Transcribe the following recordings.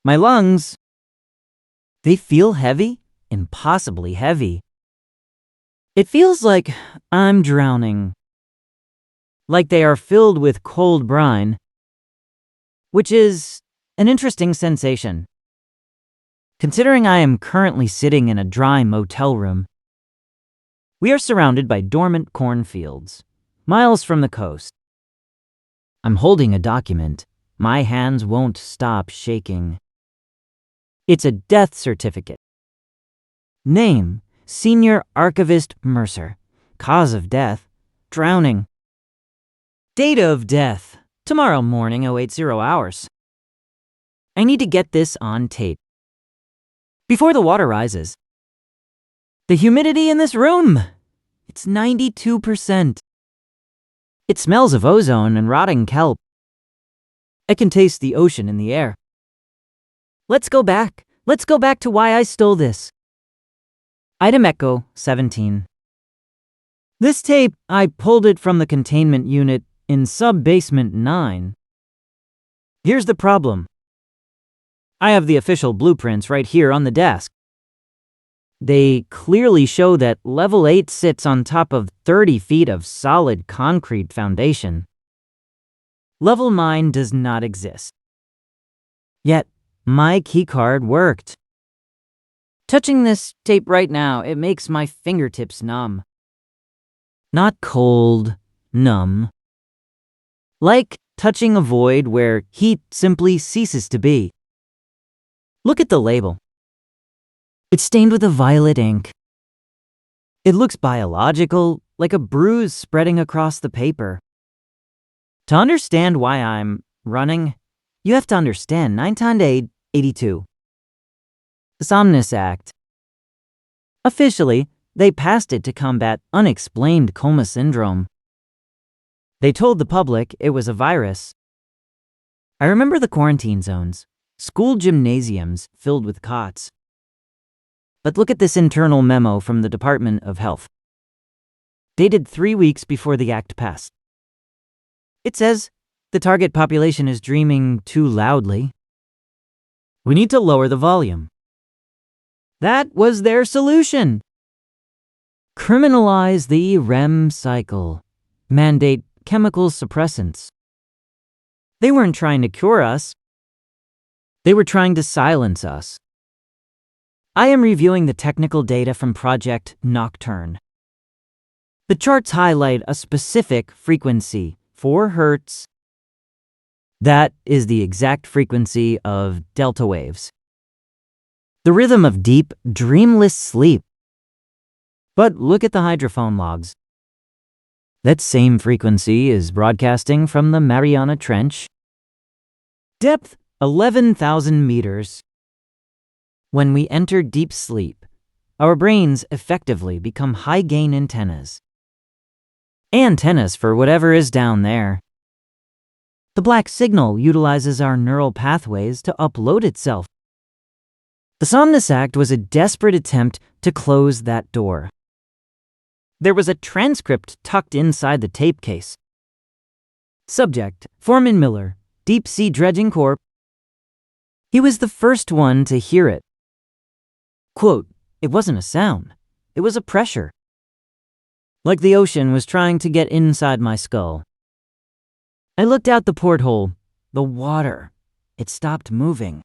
My lungs, they feel heavy, impossibly heavy. It feels like I'm drowning, like they are filled with cold brine, which is an interesting sensation, considering I am currently sitting in a dry motel room. We are surrounded by dormant cornfields, miles from the coast. I'm holding a document. My hands won't stop shaking. It's a death certificate. Name, Senior Archivist Mercer. Cause of death, drowning. Date of death, tomorrow morning, 080 hours. I need to get this on tape. Before the water rises. The humidity in this room, it's 92%. It smells of ozone and rotting kelp. I can taste the ocean in the air. Let's go back. Let's go back to why I stole this. Item Echo 17. This tape, I pulled it from the containment unit in sub-basement 9. Here's the problem. I have the official blueprints right here on the desk. They clearly show that level 8 sits on top of 30 feet of solid concrete foundation. Level 9 does not exist. Yet, my keycard worked. Touching this tape right now, it makes my fingertips numb. Not cold, numb. Like touching a void where heat simply ceases to be. Look at the label. It's stained with a violet ink. It looks biological, like a bruise spreading across the paper. To understand why I'm running, you have to understand 9 times 8, 82. The Somnus Act. Officially, they passed it to combat unexplained coma syndrome. They told the public it was a virus. I remember the quarantine zones, school gymnasiums filled with cots. But look at this internal memo from the Department of Health, dated 3 weeks before the act passed. It says, the target population is dreaming too loudly. We need to lower the volume. That was their solution. Criminalize the REM cycle. Mandate chemical suppressants. They weren't trying to cure us. They were trying to silence us. I am reviewing the technical data from Project Nocturne. The charts highlight a specific frequency, 4 Hz. That is the exact frequency of delta waves. The rhythm of deep, dreamless sleep. But look at the hydrophone logs. That same frequency is broadcasting from the Mariana Trench. Depth 11,000 meters. When we enter deep sleep, our brains effectively become high-gain antennas. Antennas for whatever is down there. The black signal utilizes our neural pathways to upload itself. The Somnus Act was a desperate attempt to close that door. There was a transcript tucked inside the tape case. Subject, Foreman Miller, Deep Sea Dredging Corp. He was the first one to hear it. Quote, it wasn't a sound, it was a pressure. Like the ocean was trying to get inside my skull. I looked out the porthole. The water, it stopped moving.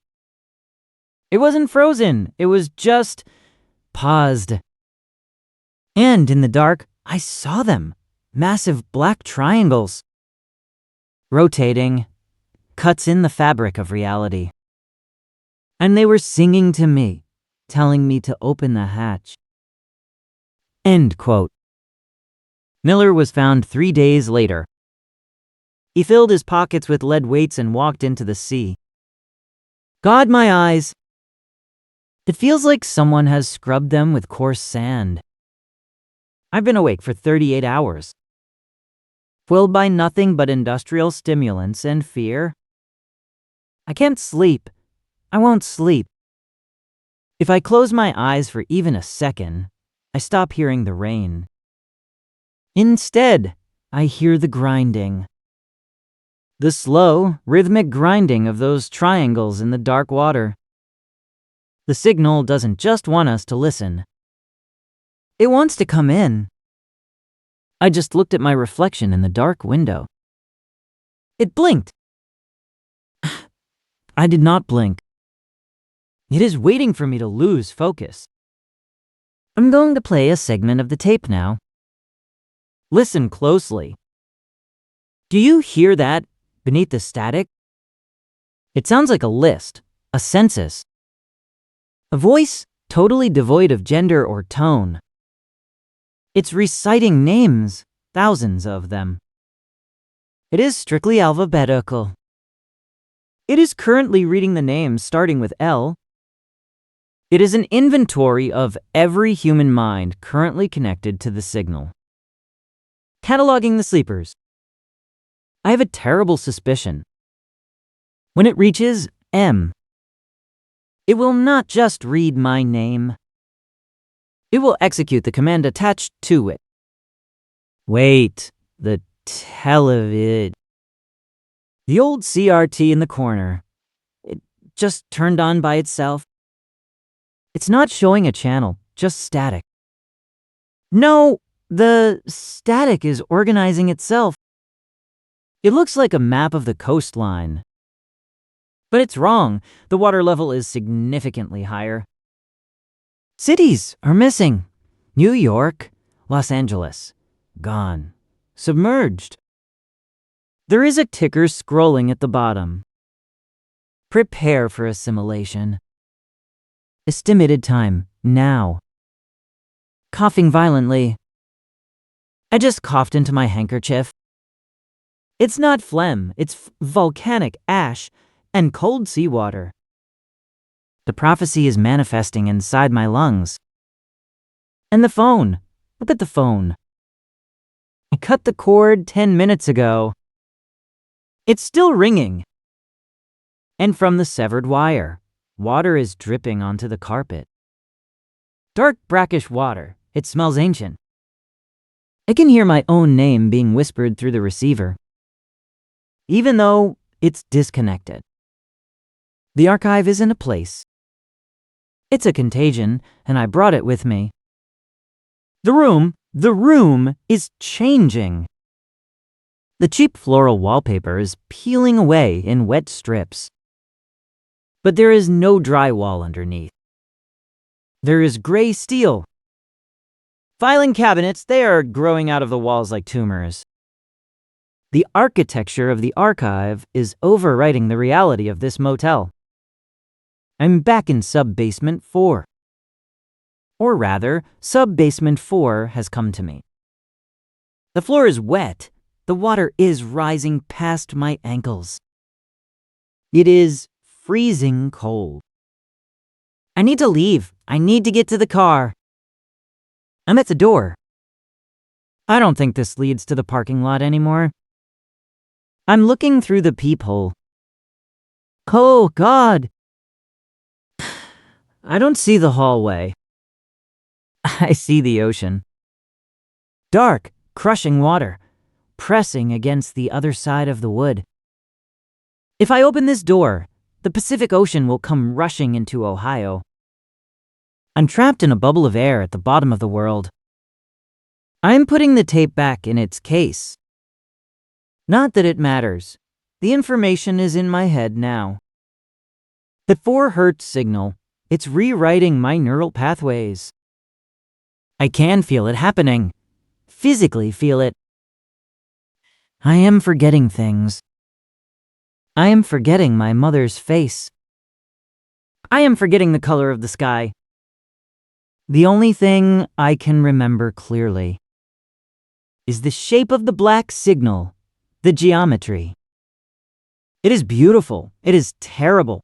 It wasn't frozen, it was just paused. And in the dark, I saw them, massive black triangles. Rotating, cuts in the fabric of reality. And they were singing to me, telling me to open the hatch. End quote. Miller was found 3 days later. He filled his pockets with lead weights and walked into the sea. God, my eyes. It feels like someone has scrubbed them with coarse sand. I've been awake for 38 hours. Fueled by nothing but industrial stimulants and fear. I can't sleep. I won't sleep. If I close my eyes for even a second, I stop hearing the rain. Instead, I hear the grinding. The slow, rhythmic grinding of those triangles in the dark water. The signal doesn't just want us to listen. It wants to come in. I just looked at my reflection in the dark window. It blinked. I did not blink. It is waiting for me to lose focus. I'm going to play a segment of the tape now. Listen closely. Do you hear that beneath the static? It sounds like a list, a census. A voice totally devoid of gender or tone. It's reciting names, thousands of them. It is strictly alphabetical. It is currently reading the names starting with L. It is an inventory of every human mind currently connected to the signal. Cataloging the sleepers. I have a terrible suspicion. When it reaches M, it will not just read my name. It will execute the command attached to it. Wait, the televid. The old CRT in the corner. It just turned on by itself. It's not showing a channel, just static. No, the static is organizing itself. It looks like a map of the coastline. But it's wrong. The water level is significantly higher. Cities are missing. New York, Los Angeles, gone. Submerged. There is a ticker scrolling at the bottom. Prepare for assimilation. Estimated time, now. Coughing violently. I just coughed into my handkerchief. It's not phlegm, it's volcanic ash and cold seawater. The prophecy is manifesting inside my lungs. And the phone. Look at the phone. I cut the cord 10 minutes ago. It's still ringing. And from the severed wire, water is dripping onto the carpet. Dark brackish water. It smells ancient. I can hear my own name being whispered through the receiver, even though it's disconnected. The archive isn't a place. It's a contagion, and I brought it with me. The room is changing. The cheap floral wallpaper is peeling away in wet strips. But there is no drywall underneath. There is gray steel. Filing cabinets, they are growing out of the walls like tumors. The architecture of the archive is overwriting the reality of this motel. I'm back in sub-basement 4. Or rather, sub-basement 4 has come to me. The floor is wet. The water is rising past my ankles. It is freezing cold. I need to leave. I need to get to the car. I'm at the door. I don't think this leads to the parking lot anymore. I'm looking through the peephole. Oh, God. I don't see the hallway. I see the ocean. Dark, crushing water, pressing against the other side of the wood. If I open this door, the Pacific Ocean will come rushing into Ohio. I'm trapped in a bubble of air at the bottom of the world. I'm putting the tape back in its case. Not that it matters. The information is in my head now. The 4 Hz signal, it's rewriting my neural pathways. I can feel it happening. Physically feel it. I am forgetting things. I am forgetting my mother's face. I am forgetting the color of the sky. The only thing I can remember clearly is the shape of the black signal, the geometry. It is beautiful. It is terrible.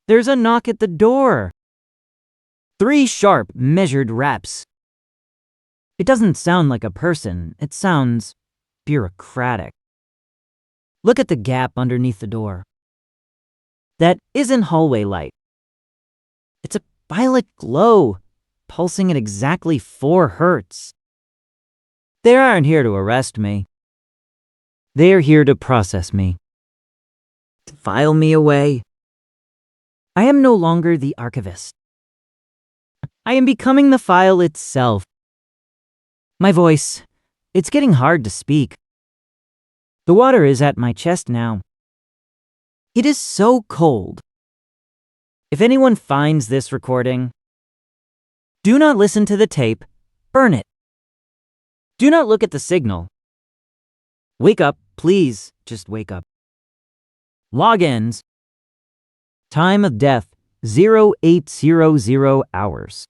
There's a knock at the door. 3 sharp, measured raps. It doesn't sound like a person. It sounds bureaucratic. Look at the gap underneath the door. That isn't hallway light. It's a violet glow, pulsing at exactly 4 Hz. They aren't here to arrest me. They are here to process me, to file me away. I am no longer the archivist. I am becoming the file itself. My voice, it's getting hard to speak. The water is at my chest now. It is so cold. If anyone finds this recording, do not listen to the tape. Burn it. Do not look at the signal. Wake up, please. Just wake up. Logins. Time of death, 0800 hours.